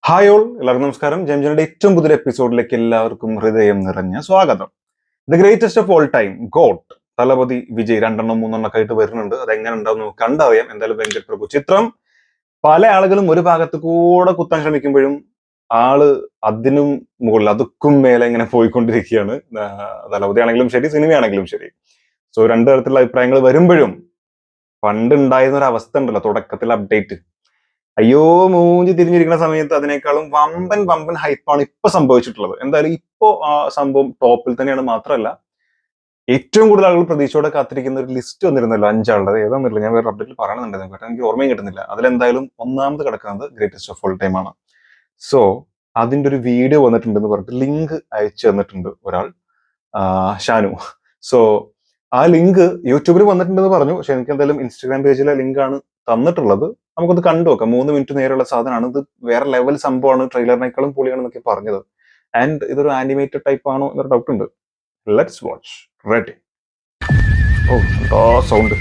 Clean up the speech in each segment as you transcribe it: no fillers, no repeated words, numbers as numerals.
Hi all, എല്ലാവർക്കും നമസ്കാരം. ജംജനയുടെ ഏറ്റവും പുതിയ എപ്പിസോഡിലേക്ക് എല്ലാവർക്കും ഹൃദയം നിറഞ്ഞ സ്വാഗതം. The greatest of all time GOAT Thalapathy Vijay 2-3 ഒക്കെ ആയിട്ട് വരുന്നുണ്ട്. അതെങ്ങനെ ഉണ്ടാവും നമുക്ക് കണ്ടറിയാം. എന്തായാലും വെങ്കട് പ്രഭു ചിത്രം പല ആളുകളും ഒരു ഭാഗത്ത് കൂടെ കുത്താൻ ശ്രമിക്കുമ്പോഴും ആള് അതിനും മുകളിൽ അതുക്കും മേലെ ഇങ്ങനെ പോയിക്കൊണ്ടിരിക്കുകയാണ്. തലപതി ആണെങ്കിലും ശരി, സിനിമയാണെങ്കിലും ശരി. സോ രണ്ടു തരത്തിലുള്ള അഭിപ്രായങ്ങൾ വരുമ്പോഴും പണ്ട് ഉണ്ടായിരുന്ന ഒരു അവസ്ഥ ഉണ്ടല്ലോ, തുടക്കത്തിൽ അപ്ഡേറ്റ്, അയ്യോ മൂഞ്ചി തിരിഞ്ഞിരിക്കുന്ന സമയത്ത് അതിനേക്കാളും വമ്പൻ വമ്പൻ ഹൈപ്പാണ് ഇപ്പൊ സംഭവിച്ചിട്ടുള്ളത്. എന്തായാലും ഇപ്പോ ആ സംഭവം ടോപ്പിൽ തന്നെയാണ്. മാത്രമല്ല, ഏറ്റവും കൂടുതൽ ആളുകൾ പ്രതീക്ഷയോടെ കാത്തിരിക്കുന്ന ഒരു ലിസ്റ്റ് വന്നിരുന്നല്ലോ, 5 ആളുടെ. ഏതാണെന്നില്ല, ഞാൻ വേറെ അപ്ഡേറ്റിൽ പറയണമെന്നുണ്ടെന്ന് കേട്ടോ, എനിക്ക് ഓർമ്മയും കിട്ടുന്നില്ല. അതിലെന്തായാലും ഒന്നാമത് കിടക്കുന്നത് ഗ്രേറ്റസ്റ്റ് ഓഫ് ഓൾ ടൈം ആണ്. സോ അതിന്റെ ഒരു വീഡിയോ വന്നിട്ടുണ്ടെന്ന് പറഞ്ഞിട്ട് ലിങ്ക് അയച്ചു തന്നിട്ടുണ്ട് ഒരാൾ, ഷാനു. സോ ആ ലിങ്ക് യൂട്യൂബിൽ വന്നിട്ടുണ്ടെന്ന് പറഞ്ഞു, പക്ഷെ എനിക്ക് എന്തായാലും ഇൻസ്റ്റാഗ്രാം പേജിലെ ലിങ്ക് ആണ് തന്നിട്ടുള്ളത്. നമുക്കൊന്ന് കണ്ടു നോക്കാം. 3 മിനിറ്റ് നേരെയുള്ള സാധനമാണ് ഇത്. വേറെ ലെവൽ സംഭവമാണ്, ട്രെയിലറിനേക്കാളും പൊളിയാണെന്നൊക്കെ പറഞ്ഞത്. ആൻഡ് ഇതൊരു ആനിമേറ്റഡ് ടൈപ്പ് ആണോ എന്നൊരു ഡൗട്ട് ഉണ്ട്. Let's watch. റെഡി? ഓ സൗണ്ട്.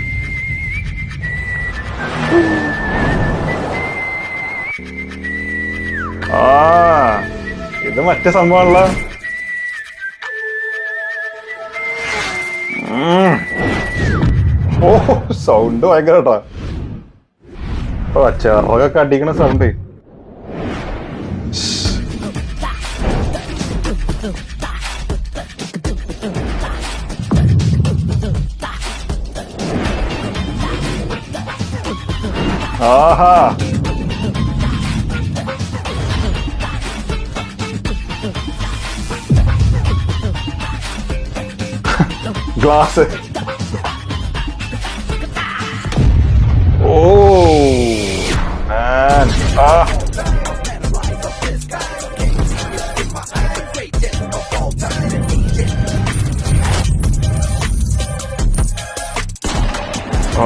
ഇത് മറ്റേ സംഭവമാണല്ലോ. ഓ സൗണ്ട് ഭയങ്കര കേട്ടോ. ചെറകൊക്കെ അടിക്കണ സൗണ്ട്. ആഹാ, ഗ്ലാസ്. ഓ man.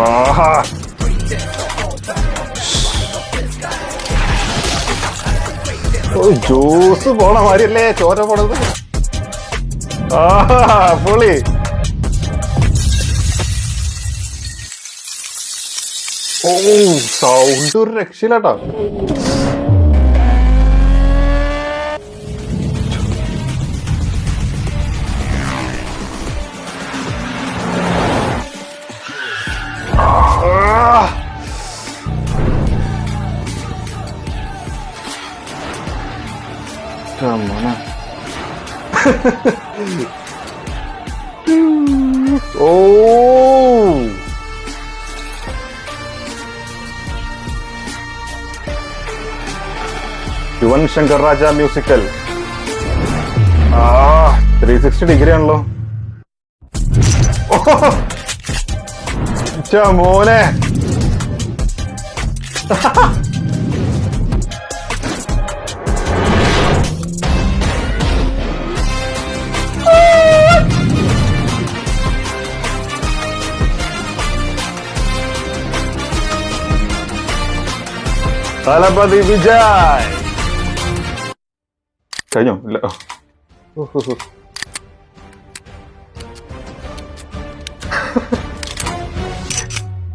ആഹാ, ജ്യൂസ് പോണ മാതിരിയല്ലേ ചോര പോണത്. ആഹാ, പൊളി. ഓ സൗണ്ട് ഒരു രക്ഷയില്ലാട്ടോ. ഓ യുവൻ ശങ്കർ രാജ മ്യൂസിക്കൽ. 360 ഡിഗ്രി ആണല്ലോ. മോനെ, തലപതി വിജയ് കഴിഞ്ഞോ? ഇല്ല.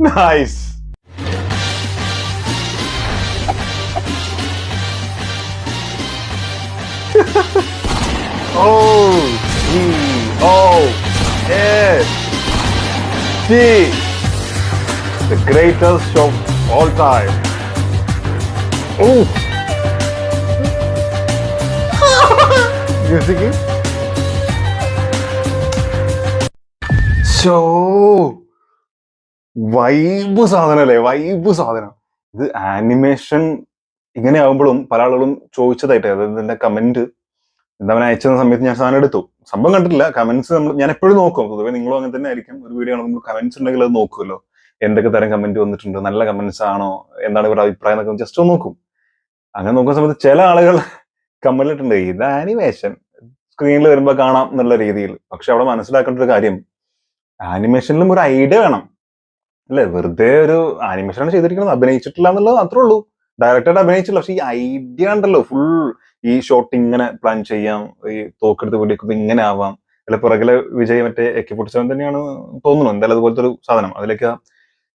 Nice. The greatest of all time. Music. Vibe സാധനല്ലേ, വൈബ് സാധനം. ഇത് ആനിമേഷൻ ഇങ്ങനെ ആകുമ്പോഴും പല ആളുകളും ചോദിച്ചതായിട്ട്, അതായത് എന്റെ കമന്റ് എന്താ അയച്ചുന്ന സമയത്ത് ഞാൻ സാധനം എടുത്തു. സംഭവം കണ്ടിട്ടില്ല. കമന്റ്സ് ഞാൻ എപ്പോഴും നോക്കും. പൊതുവെ നിങ്ങളും അങ്ങനെ തന്നെ ആയിരിക്കും. ഒരു വീഡിയോ ആണെങ്കിൽ കമന്റ്സ് ഉണ്ടെങ്കിൽ അത് നോക്കുമല്ലോ, എന്തൊക്കെ തരം കമന്റ് വന്നിട്ടുണ്ട്, നല്ല കമന്റ്സ് ആണോ, എന്താണ് ഇവരുടെ അഭിപ്രായം എന്നൊക്കെ ജസ്റ്റ് ഒന്ന് നോക്കും. അങ്ങനെ നോക്കുന്ന സമയത്ത് ചില ആളുകൾ കമന്റിട്ടുണ്ട്, ഇത് ആനിമേഷൻ സ്ക്രീനിൽ വരുമ്പോ കാണാം എന്നുള്ള രീതിയിൽ. പക്ഷെ അവിടെ മനസ്സിലാക്കേണ്ട ഒരു കാര്യം, ആനിമേഷനിലും ഒരു ഐഡിയ വേണം അല്ലെ. വെറുതെ ഒരു ആനിമേഷനാണ് ചെയ്തിരിക്കുന്നത്, അഭിനയിച്ചിട്ടില്ല എന്നുള്ളത് അത്രേ ഉള്ളൂ. ഡയറക്ടറായിട്ട് അഭിനയിച്ചില്ല, പക്ഷെ ഈ ഐഡിയ ഉണ്ടല്ലോ, ഫുൾ ഈ ഷോട്ട് ഇങ്ങനെ പ്ലാൻ ചെയ്യാം, ഈ തോക്കെടുത്ത് വെടിവെക്കുമ്പോ ഇങ്ങനെ ആവാം. അല്ല പുറകിലെ വിജയ് മറ്റേ AK-47 തന്നെയാണ് തോന്നുന്നു, എന്തായാലും അതുപോലത്തെ ഒരു സാധനം. അതിലേക്ക്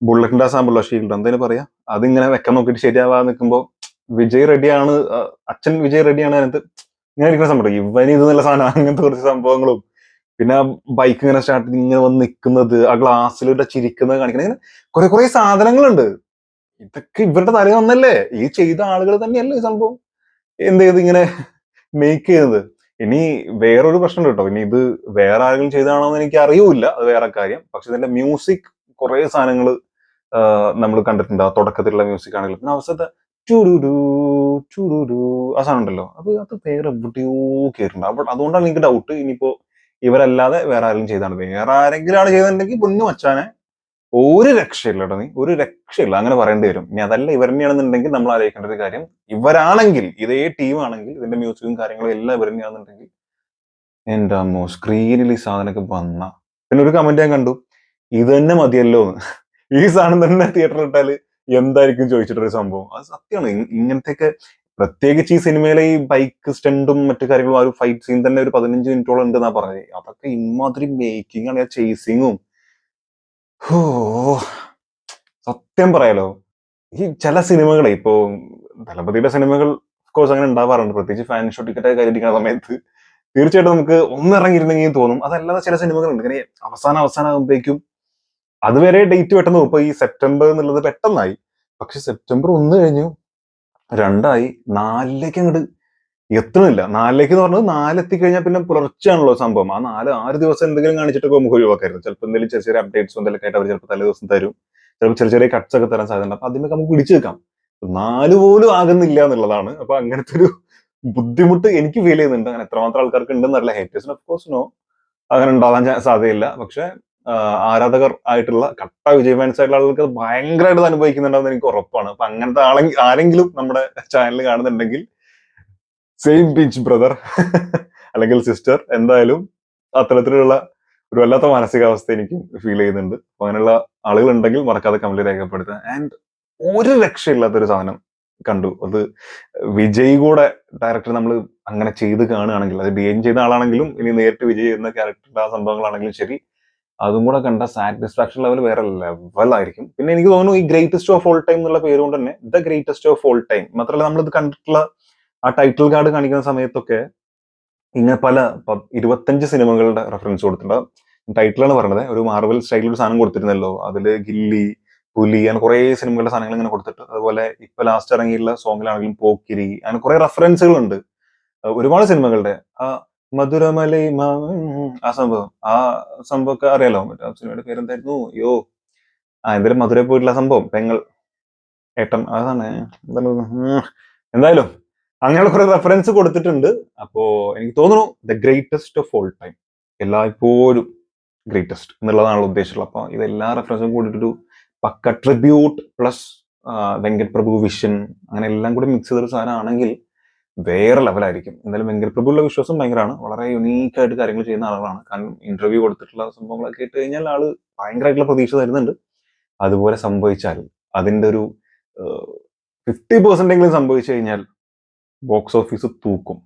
ബുള്ളറ്റിന്റെ ആ സാമ്പുള്ള ഷീൽഡ് എന്തായാലും പറയാ, അതിങ്ങനെ വെക്കാൻ നോക്കിയിട്ട് ശരിയാവാതെ നിൽക്കുമ്പോ വിജയ് റെഡ്ഡിയാണ്, അച്ഛൻ വിജയ് റെഡ്ഡിയാണ് അതിനകത്ത് ഇങ്ങനെ ഇരിക്കുന്ന സംഭവം. ഇവന് ഇത് നല്ല സാധനം, അങ്ങനത്തെ കുറച്ച് സംഭവങ്ങളും, പിന്നെ ആ ബൈക്ക് ഇങ്ങനെ സ്റ്റാർട്ട് ഇങ്ങനെ വന്ന് നിൽക്കുന്നത്, ആ ഗ്ലാസ്സിലൂടെ ചിരിക്കുന്നത് കാണിക്കുന്നത്, ഇങ്ങനെ കുറെ സാധനങ്ങളുണ്ട്. ഇതൊക്കെ ഇവരുടെ തല വന്നല്ലേ, ഈ ചെയ്ത ആളുകൾ തന്നെയല്ലേ ഈ സംഭവം എന്ത് ചെയ്ത് ഇങ്ങനെ മേക്ക് ചെയ്തത്. ഇനി വേറൊരു പ്രശ്നം കേട്ടോ, ഇനി ഇത് വേറെ ആരെങ്കിലും ചെയ്താണോ എന്ന് എനിക്ക് അറിയൂല, അത് വേറെ കാര്യം. പക്ഷെ ഇതിന്റെ മ്യൂസിക് കുറെ സാധനങ്ങൾ നമ്മൾ കണ്ടിട്ടുണ്ട്. ആ തുടക്കത്തിലുള്ള മ്യൂസിക് ആണെങ്കിലും പിന്നെ അവസരത്തെ ചുടുടു ചുടുടു ആ സാധനം ഉണ്ടല്ലോ, അത് വേറെ എവിടെയോ കേട്ടിട്ടുണ്ട്. അപ്പോൾ അതുകൊണ്ടാണ് എനിക്ക് ഡൗട്ട് ഇനിയിപ്പോ ഇവരല്ലാതെ വേറെ ആരെങ്കിലും ചെയ്താണ്. വേറെ ആരെങ്കിലും ആണ് ചെയ്തിട്ടുണ്ടെങ്കിൽ പൊന്നു വച്ചാനെ ഒരു രക്ഷയില്ല കേട്ടോ, നീ ഒരു രക്ഷയില്ല, അങ്ങനെ പറയേണ്ടി വരും. ഇനി അതല്ല ഇവർ തന്നെയാണെന്നുണ്ടെങ്കിൽ നമ്മൾ ആലോചിക്കേണ്ട ഒരു കാര്യം, ഇവരാണെങ്കിൽ ഇതേ ടീം ആണെങ്കിൽ ഇതിന്റെ മ്യൂസിക്കും കാര്യങ്ങളും എല്ലാം ഇവർ തന്നെയാണെന്നുണ്ടെങ്കിൽ എന്റെ അമ്മോ സ്ക്രീനിൽ ഈ സാധനമൊക്കെ വന്ന. പിന്നെ ഒരു കമന്റ് ഞാൻ കണ്ടു, ഇത് തന്നെ മതിയല്ലോ എന്ന്. ഈ സാധനം തന്നെ തിയേറ്ററിൽ ഇട്ടാല് എന്തായിരിക്കും ചോദിച്ചിട്ടൊരു സംഭവം. അത് സത്യമാണ്. ഇങ്ങനത്തെയൊക്കെ പ്രത്യേകിച്ച് ഈ സിനിമയിലെ ഈ ബൈക്ക് സ്റ്റണ്ടും മറ്റു കാര്യങ്ങളും, ആ ഒരു ഫൈറ്റ് സീൻ തന്നെ ഒരു 15 മിനിറ്റോളം ഉണ്ട് എന്നാ പറഞ്ഞത്. അതൊക്കെ ഇമാതിരി മേക്കിംഗ് ആണ്, ചേസിങ്ങും. ഹോ, സത്യം പറയാലോ, ഈ ചില സിനിമകളെ ഇപ്പോ ദളപതിയുടെ സിനിമകൾ കോഴ്സ് അങ്ങനെ ഉണ്ടാവാറുണ്ട്, പ്രത്യേകിച്ച് ഫാൻ ഷോ ടിക്കറ്റ് കയറ്റിരിക്കുന്ന സമയത്ത് തീർച്ചയായിട്ടും നമുക്ക് ഒന്നിറങ്ങിയിരുന്നെങ്കിൽ തോന്നും. അതല്ലാതെ ചില സിനിമകളുണ്ട് ഇങ്ങനെ അവസാനം ആകുമ്പോഴേക്കും അതുവരെ ഡേറ്റ് പെട്ടെന്ന് പോകും. ഇപ്പൊ ഈ സെപ്റ്റംബർ എന്നുള്ളത് പെട്ടെന്നായി, പക്ഷെ സെപ്റ്റംബർ 1 കഴിഞ്ഞു, 2 ആയി, 4ലേക്ക് അങ്ങോട്ട് എത്തണില്ല. 4ലേക്ക് എന്ന് പറഞ്ഞത് 4 എത്തിക്കഴിഞ്ഞാൽ പിന്നെ പുലർച്ചെയാണല്ലോ സംഭവം. ആ 4-6 ദിവസം എന്തെങ്കിലും കാണിച്ചിട്ടൊക്കെ നമുക്ക് ഒഴിവാക്കായിരുന്നു. ചിലപ്പോൾ എന്തെങ്കിലും ചെറിയ അപ്ഡേറ്റ്സ് എന്തെങ്കിലും ആയിട്ട് അവർ ചിലപ്പോൾ തലേ ദിവസം തരും, ചിലപ്പോൾ ചെറിയ കട്ട്സ് ഒക്കെ തരാൻ സാധ്യത. അപ്പൊ അതിനൊക്കെ നമുക്ക് പിടിച്ചു വെക്കാം. 4 പോലും ആകുന്നില്ല എന്നുള്ളതാണ്. അപ്പൊ അങ്ങനത്തെ ഒരു ബുദ്ധിമുട്ട് എനിക്ക് ഫീൽ ചെയ്യുന്നുണ്ട്. അങ്ങനെ എത്രമാത്രം ആൾക്കാർക്ക് ഉണ്ടെന്നറിയില്ല. ഹേറ്റേഴ്സിന് ഓഫ് കോഴ്സ് നോ, അങ്ങനെ ഉണ്ടാകാൻ സാധ്യതയില്ല. പക്ഷെ ആരാധകർ ആയിട്ടുള്ള കട്ട വിജയ് ഫാൻസ് ആയിട്ടുള്ള ആളുകൾക്ക് അത് ഭയങ്കരമായിട്ട് അനുഭവിക്കുന്നുണ്ടാവുന്ന എനിക്ക് ഉറപ്പാണ്. അപ്പൊ അങ്ങനത്തെ ആരെങ്കിലും നമ്മുടെ ചാനൽ കാണുന്നുണ്ടെങ്കിൽ സെയിം പിച്ച് ബ്രദർ അല്ലെങ്കിൽ സിസ്റ്റർ, എന്തായാലും അത്തരത്തിലുള്ള ഒരു വല്ലാത്ത മാനസികാവസ്ഥ എനിക്ക് ഫീൽ ചെയ്യുന്നുണ്ട്. അപ്പൊ അങ്ങനെയുള്ള ആളുകൾ ഉണ്ടെങ്കിൽ മറക്കാതെ കമന്റ് രേഖപ്പെടുത്തുക. ആൻഡ് ഒരു രക്ഷയില്ലാത്തൊരു സാധനം കണ്ടു. അത് വിജയ് കൂടെ ഡയറക്ടർ നമ്മൾ അങ്ങനെ ചെയ്ത് കാണുകയാണെങ്കിൽ, അത് ഡിഎൻ ചെയ്ത ആളാണെങ്കിലും ഇനി നേരിട്ട് വിജയ് എന്ന ക്യാരക്ടറിന്റെ ആ സംഭവങ്ങളാണെങ്കിലും ശരി, അതും കൂടെ കണ്ട സാറ്റിസ്ഫാക്ഷൻ ലെവൽ വേറെ ലെവലായിരിക്കും. പിന്നെ എനിക്ക് തോന്നുന്നു ഈ ഗ്രേറ്റസ്റ്റ് ഓഫ് ഓൾ ടൈം എന്നുള്ള പേര് കൊണ്ട് തന്നെ the greatest of all time മാത്രമല്ല, നമ്മളിത് കണ്ടിട്ടുള്ള ആ ടൈറ്റിൽ കാർഡ് കാണിക്കുന്ന സമയത്തൊക്കെ ഇങ്ങനെ പല 25 സിനിമകളുടെ റെഫറൻസ് കൊടുത്തിട്ടുണ്ട്. ടൈറ്റിലാണ് പറഞ്ഞത്, ഒരു മാർവൽ സ്റ്റൈലിൽ ഒരു സാധനം കൊടുത്തിരുന്നല്ലോ, അതില് ഗില്ലി, പുലി, അങ്ങനെ കുറെ സിനിമകളുടെ സാധനങ്ങൾ ഇങ്ങനെ കൊടുത്തിട്ട്, അതുപോലെ ഇപ്പൊ ലാസ്റ്റ് ഇറങ്ങിയുള്ള സോങ്ങിലാണെങ്കിലും പോക്കിരി, അങ്ങനെ കുറെ റെഫറൻസുകൾ ഉണ്ട് ഒരുപാട് സിനിമകളുടെ. ആ മധുരമലൈ ആ സംഭവമൊക്കെ അറിയാലോ. മറ്റേ സിനിമയുടെ പേരെന്തായിരുന്നു, അയ്യോ, എന്തായാലും മധുരയിൽ പോയിട്ടുള്ള സംഭവം, പെങ്ങൾ ഏട്ടൻ, അതാണ് എന്തായാലും അങ്ങനെ കുറെ റെഫറൻസ് കൊടുത്തിട്ടുണ്ട്. അപ്പോ എനിക്ക് തോന്നുന്നു the greatest of all time, എല്ലായ്പ്പോഴും ഗ്രേറ്റസ്റ്റ് എന്നുള്ളതാണല്ലോ ഉദ്ദേശിച്ചുള്ളത്. അപ്പൊ ഇതെല്ലാ റെഫറൻസും കൂടിയിട്ടൊരു പക്ക ട്രിബ്യൂട്ട് പ്ലസ് വെങ്കട് പ്രഭു വിഷൻ, അങ്ങനെ എല്ലാം കൂടി മിക്സ് ചെയ്തൊരു സാധനമാണെങ്കിൽ വേറെ ലെവലായിരിക്കും. എന്തായാലും വെങ്കട് പ്രഭുള്ള വിശ്വാസം ഭയങ്കരമാണ്. വളരെ യുണീക്ക് ആയിട്ട് കാര്യങ്ങൾ ചെയ്യുന്ന ആളാണ്. കാരണം ഇന്റർവ്യൂ കൊടുത്തിട്ടുള്ള സംഭവങ്ങളൊക്കെ ഇട്ട് കഴിഞ്ഞാൽ ആള് ഭയങ്കരമായിട്ടുള്ള പ്രതീക്ഷ തരുന്നുണ്ട്. അതുപോലെ സംഭവിച്ചാൽ അതിന്റെ ഒരു 50% സംഭവിച്ചു കഴിഞ്ഞാൽ ബോക്സ് ഓഫീസ് തൂക്കും.